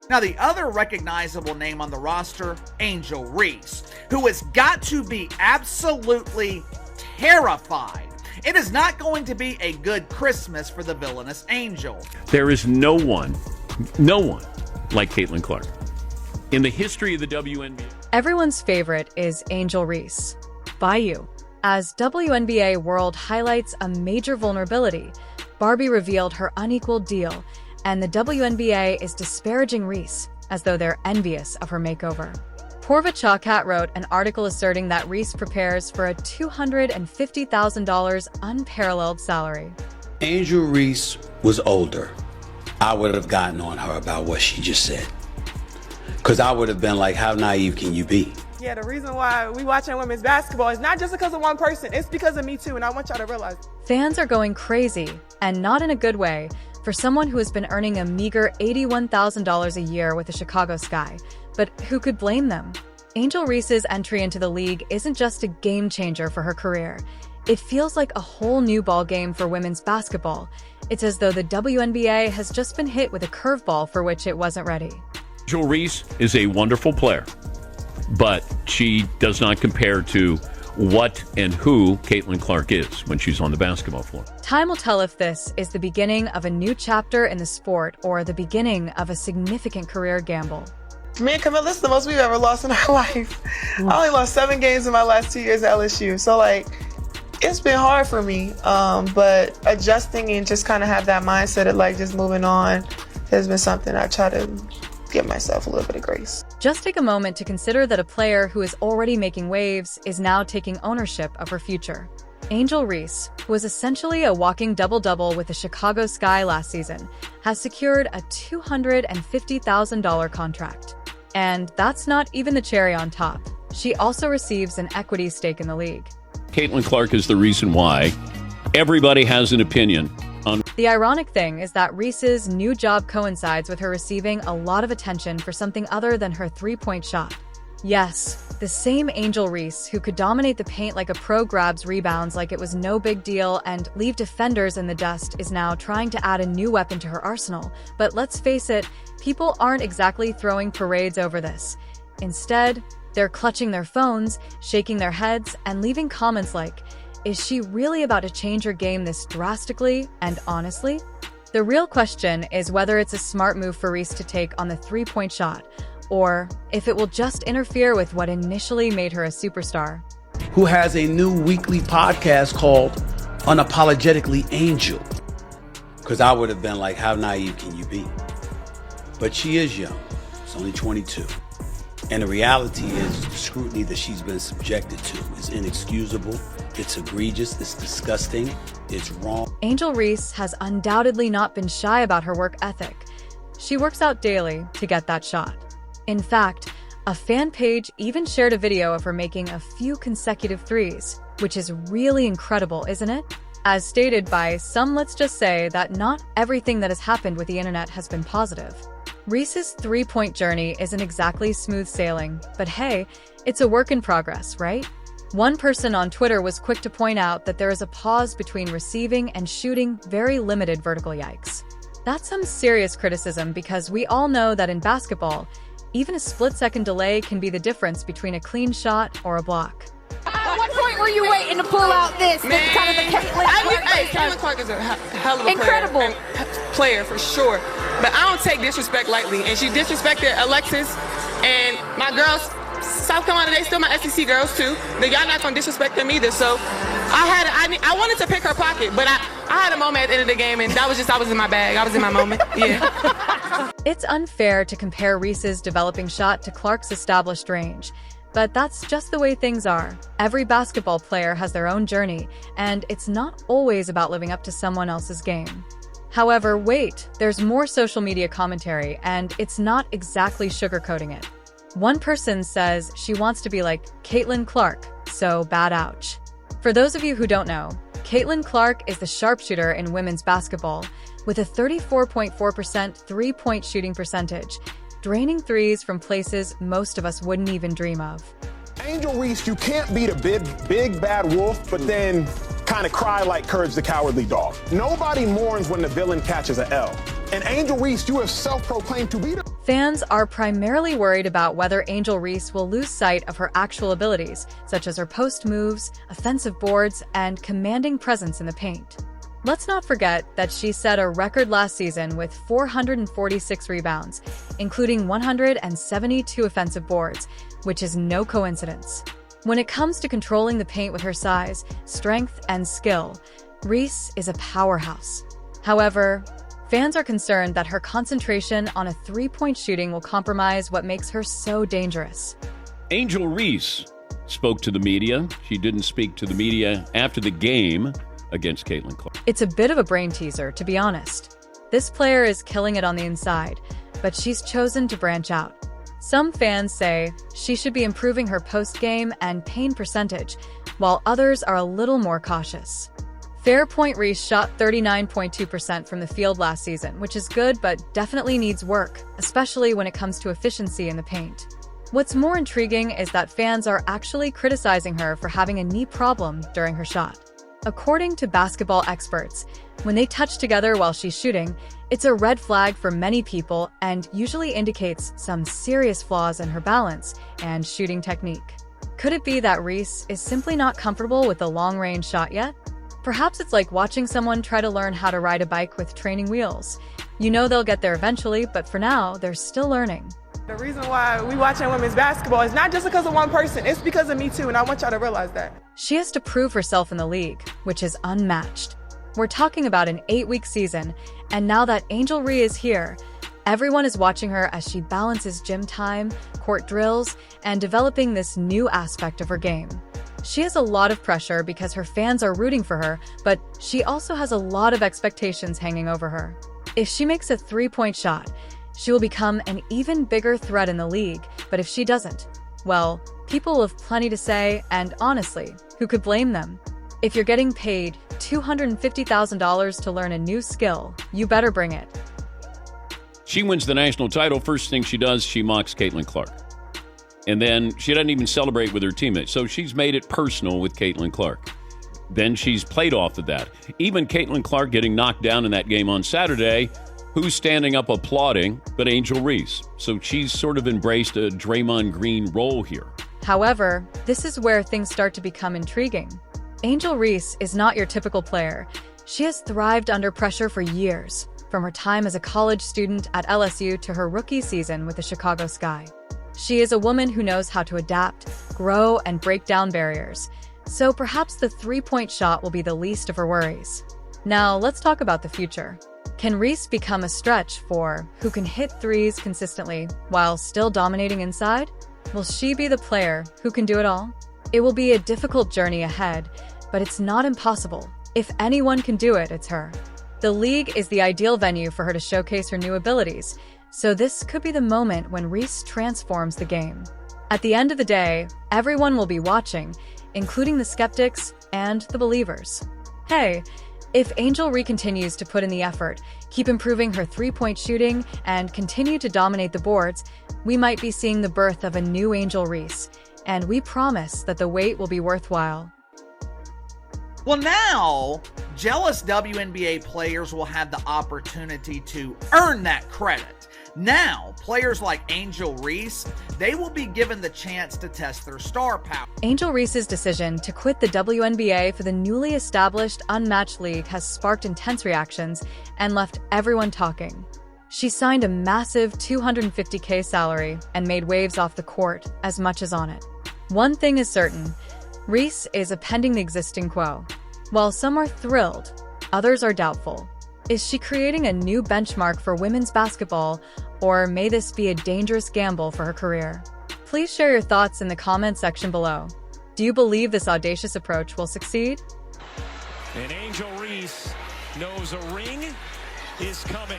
Now, the other recognizable name on the roster, Angel Reese, who has got to be absolutely terrified. It is not going to be a good Christmas for the villainous Angel. There is no one like Caitlin Clark in the history of the WNBA. Everyone's favorite is Angel Reese. By you. As WNBA World highlights a major vulnerability, Barbie revealed her unequal deal, and the WNBA is disparaging Reese as though they're envious of her makeover. Porva Chawkat wrote an article asserting that Reese prepares for a $250,000 unparalleled salary. Angel Reese was older. I would have gotten on her about what she just said. Because I would have been like, how naive can you be? Yeah, the reason why we watching women's basketball is not just because of one person, it's because of me too, and I want y'all to realize. Fans are going crazy, and not in a good way, for someone who has been earning a meager $81,000 a year with the Chicago Sky. But who could blame them? Angel Reese's entry into the league isn't just a game changer for her career. It feels like a whole new ballgame for women's basketball. It's as though the WNBA has just been hit with a curveball for which it wasn't ready. Angel Reese is a wonderful player, but she does not compare to what and who Caitlin Clark is when she's on the basketball floor. Time will tell if this is the beginning of a new chapter in the sport or the beginning of a significant career gamble. Me and Camilla, this is the most we've ever lost in our life. I only lost 7 games in my last 2 years at LSU. So, it's been hard for me. But adjusting and just kind of have that mindset of, just moving on has been something I try to give myself a little bit of grace. Just take a moment to consider that a player who is already making waves is now taking ownership of her future. Angel Reese, who was essentially a walking double-double with the Chicago Sky last season, has secured a $250,000 contract. And that's not even the cherry on top. She also receives an equity stake in the league. Caitlin Clark is the reason why everybody has an opinion on. The ironic thing is that Reese's new job coincides with her receiving a lot of attention for something other than her three-point shot. Yes, the same Angel Reese who could dominate the paint like a pro grabs rebounds like it was no big deal and leave defenders in the dust is now trying to add a new weapon to her arsenal. But let's face it, people aren't exactly throwing parades over this. Instead, they're clutching their phones, shaking their heads, and leaving comments like, is she really about to change her game this drastically and honestly? The real question is whether it's a smart move for Reese to take on the three-point shot, or if it will just interfere with what initially made her a superstar. Who has a new weekly podcast called Unapologetically Angel. Because I would have been like, how naive can you be? But she is young. She's only 22. And the reality is the scrutiny that she's been subjected to is inexcusable. It's egregious. It's disgusting. It's wrong. Angel Reese has undoubtedly not been shy about her work ethic. She works out daily to get that shot. In fact, a fan page even shared a video of her making a few consecutive threes, which is really incredible, isn't it? As stated by some, let's just say that not everything that has happened with the internet has been positive. Reese's three-point journey isn't exactly smooth sailing, but hey, it's a work in progress, right? One person on Twitter was quick to point out that there is a pause between receiving and shooting very limited vertical yikes. That's some serious criticism because we all know that in basketball, even a split-second delay can be the difference between a clean shot or a block. At what point were you waiting to pull out this? This is kind of the Caitlin Clark. Caitlin Clark is a hell of a Incredible. player for sure. But I don't take disrespect lightly. And she disrespected Alexis and my girls. South Carolina, they still my SEC girls too. Y'all not gonna disrespect them either. So I wanted to pick her pocket, but I had a moment at the end of the game, and I was in my bag. I was in my moment. Yeah. It's unfair to compare Reese's developing shot to Clark's established range, but that's just the way things are. Every basketball player has their own journey, and it's not always about living up to someone else's game. However, wait, there's more social media commentary, and it's not exactly sugarcoating it. One person says she wants to be like Caitlin Clark, so bad ouch. For those of you who don't know, Caitlin Clark is the sharpshooter in women's basketball with a 34.4% three-point shooting percentage, draining threes from places most of us wouldn't even dream of. Angel Reese, you can't beat a big bad wolf, but then kind of cry like Courage the Cowardly Dog. Nobody mourns when the villain catches an L. And Angel Reese, you have self-proclaimed to be the... Fans are primarily worried about whether Angel Reese will lose sight of her actual abilities, such as her post moves, offensive boards, and commanding presence in the paint. Let's not forget that she set a record last season with 446 rebounds, including 172 offensive boards, which is no coincidence. When it comes to controlling the paint with her size, strength, and skill, Reese is a powerhouse. However, fans are concerned that her concentration on a three-point shooting will compromise what makes her so dangerous. Angel Reese spoke to the media. She didn't speak to the media after the game against Caitlin Clark. It's a bit of a brain teaser, to be honest. This player is killing it on the inside, but she's chosen to branch out. Some fans say she should be improving her post-game and paint percentage, while others are a little more cautious. Fair Point Reese shot 39.2% from the field last season, which is good but definitely needs work, especially when it comes to efficiency in the paint. What's more intriguing is that fans are actually criticizing her for having a knee problem during her shot. According to basketball experts, when they touch together while she's shooting, it's a red flag for many people and usually indicates some serious flaws in her balance and shooting technique. Could it be that Reese is simply not comfortable with the long-range shot yet? Perhaps it's like watching someone try to learn how to ride a bike with training wheels. You know they'll get there eventually, but for now, they're still learning. The reason why we watching women's basketball is not just because of one person, it's because of me too, and I want y'all to realize that. She has to prove herself in the league, which is unmatched. We're talking about an 8-week season, and now that Angel Reese is here, everyone is watching her as she balances gym time, court drills, and developing this new aspect of her game. She has a lot of pressure because her fans are rooting for her, but she also has a lot of expectations hanging over her. If she makes a three-point shot, she will become an even bigger threat in the league, but if she doesn't, well, people will have plenty to say, and honestly, who could blame them? If you're getting paid $250,000 to learn a new skill, you better bring it. She wins the national title. First thing she does, she mocks Caitlin Clark. And then she doesn't even celebrate with her teammates. So she's made it personal with Caitlin Clark. Then she's played off of that. Even Caitlin Clark getting knocked down in that game on Saturday, who's standing up applauding but Angel Reese? So she's sort of embraced a Draymond Green role here. However, this is where things start to become intriguing. Angel Reese is not your typical player. She has thrived under pressure for years, from her time as a college student at LSU to her rookie season with the Chicago Sky. She is a woman who knows how to adapt, grow, and break down barriers. So perhaps the three-point shot will be the least of her worries. Now, let's talk about the future. Can Reese become a stretch for who can hit threes consistently while still dominating inside? Will she be the player who can do it all? It will be a difficult journey ahead, but it's not impossible. If anyone can do it, it's her. The league is the ideal venue for her to showcase her new abilities, so this could be the moment when Reese transforms the game. At the end of the day, everyone will be watching, including the skeptics and the believers. Hey, if Angel Reese continues to put in the effort, keep improving her three-point shooting, and continue to dominate the boards, we might be seeing the birth of a new Angel Reese, and we promise that the wait will be worthwhile. Well, now, jealous WNBA players will have the opportunity to earn that credit. Now, players like Angel Reese, they will be given the chance to test their star power. Angel Reese's decision to quit the WNBA for the newly established unmatched league has sparked intense reactions and left everyone talking. She signed a massive $250K salary and made waves off the court as much as on it. One thing is certain, Reese is appending the existing quo. While some are thrilled, others are doubtful. Is she creating a new benchmark for women's basketball, or may this be a dangerous gamble for her career? Please share your thoughts in the comment section below. Do you believe this audacious approach will succeed? And Angel Reese knows a ring is coming.